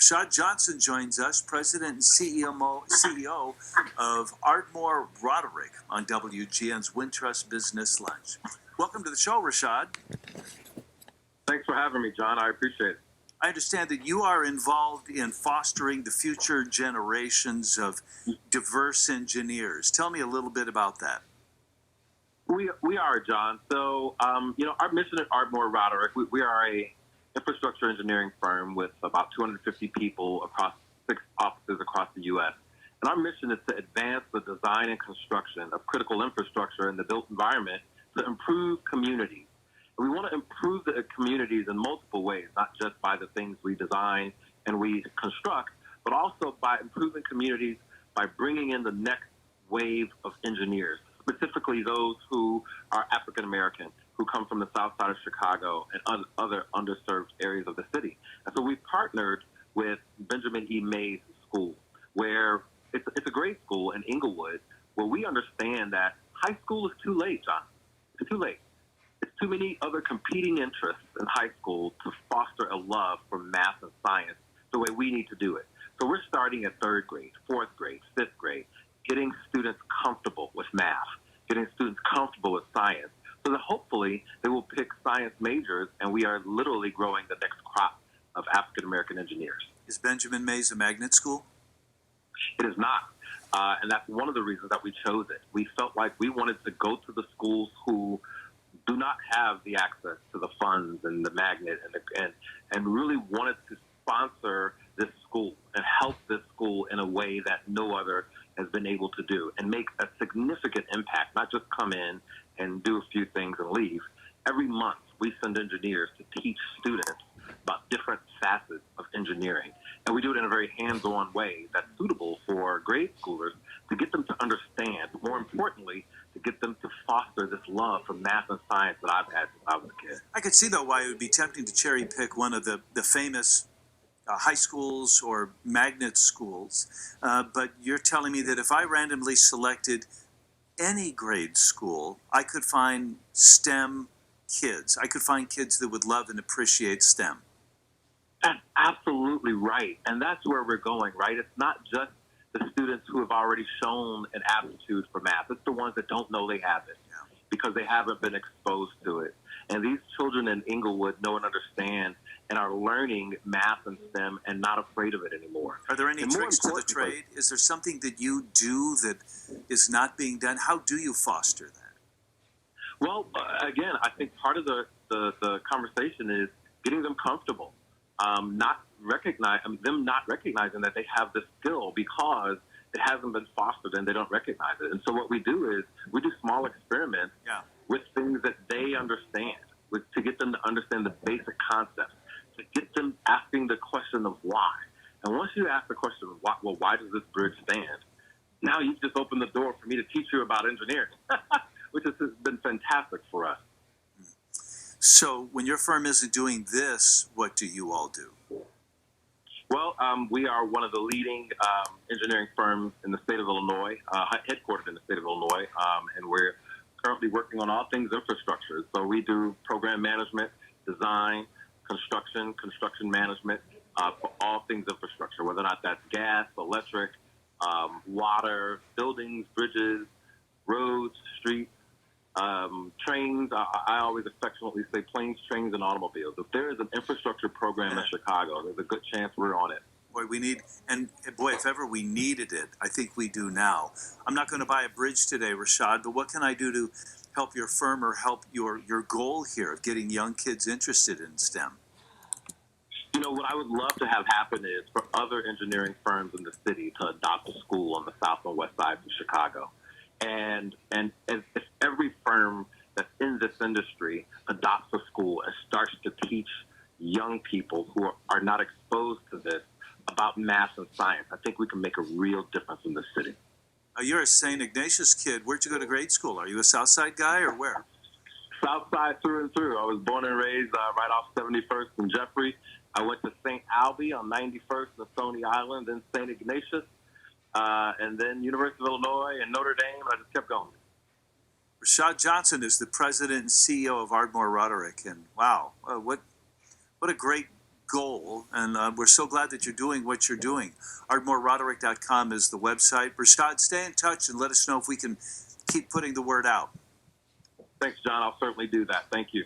Rashad Johnson joins us, President and CEO of Ardmore Roderick on WGN's Wintrust Business Lunch. Welcome to the show, Rashad. Thanks for having me, John. I appreciate it. I understand that you are involved in fostering the future generations of diverse engineers. Tell me a little bit about that. We are, John. So, our mission at Ardmore Roderick, we are a infrastructure engineering firm with about 250 people across 6 offices across the U.S. And our mission is to advance the design and construction of critical infrastructure in the built environment to improve communities. And we want to improve the communities in multiple ways, not just by the things we design and we construct, but also by improving communities by bringing in the next wave of engineers, specifically those who are African American, who come from the south side of Chicago and other underserved areas of the city. And so we partnered with Benjamin E. Mays School, where it's a great school in Inglewood, where we understand that high school is too late, John. It's too late. It's too many other competing interests in high school to foster a love for math and science the way we need to do it. So we're starting at 3rd grade, 4th grade, 5th grade, getting students comfortable with math, getting students comfortable with science, so that hopefully they will pick science majors, and we are literally growing the next crop of African-American engineers. Is Benjamin Mays a magnet school? It is not, and that's one of the reasons that we chose it. We felt like we wanted to go to the schools who do not have the access to the funds and the magnet and really wanted to sponsor this school and help this school in a way that no other has been able to do and make a significant impact, not just come in and do a few things and leave. Every month, we send engineers to teach students about different facets of engineering. And we do it in a very hands-on way that's suitable for grade schoolers to get them to understand, but more importantly, to get them to foster this love for math and science that I've had since I was a kid. I could see, though, why it would be tempting to cherry pick one of the famous high schools or magnet schools. But you're telling me that if I randomly selected any grade school, I could find STEM kids. I could find kids that would love and appreciate STEM. That's absolutely right. And that's where we're going, right? It's not just the students who have already shown an aptitude for math. It's the ones that don't know they have it because they haven't been exposed to it. And these children in Inglewood know and understand and are learning math and STEM and not afraid of it anymore. Are there any tricks to the trade? Is there something that you do that is not being done? How do you foster that? Well, again, I think part of the conversation is getting them comfortable, them not recognizing that they have this skill because it hasn't been fostered and they don't recognize it. And so what we do is we do small experiments with things that they understand, to get them to understand the basic concepts, to get them asking the question of why. And once you ask the question of why, well, why does this bridge stand? Now you've just opened the door for me to teach you about engineering, which has been fantastic for us. So when your firm isn't doing this, what do you all do? Well, we are one of the leading engineering firms in the state of Illinois, headquartered in the state of Illinois, and we're currently working on all things infrastructure. So we do program management, design, construction management for all things infrastructure, whether or not that's gas, electric, water, buildings, bridges, roads, streets, trains. I always affectionately say planes, trains, and automobiles. If there is an infrastructure program in Chicago, there's a good chance we're on it. Boy, if ever we needed it, I think we do now. I'm not going to buy a bridge today, Rashad, but what can I do to help your firm or help your goal here of getting young kids interested in STEM? You know, what I would love to have happen is for other engineering firms in the city to adopt a school on the south and west sides of Chicago. And if every firm that's in this industry adopts a school and starts to teach young people who are not exposed to this about math and science, I think we can make a real difference in this city. You're a St. Ignatius kid. Where'd you go to grade school? Are you a South Side guy or where? South Side through and through. I was born and raised right off 71st and Jeffrey. I went to St. Albee on 91st and Stony Island, then St. Ignatius, and then University of Illinois and Notre Dame, and I just kept going. Rashad Johnson is the president and CEO of Ardmore Roderick, and wow, what a great goal, and we're so glad that you're doing what you're doing. ArdmoreRoderick.com is the website. Rashad, stay in touch and let us know if we can keep putting the word out. Thanks, John. I'll certainly do that. Thank you.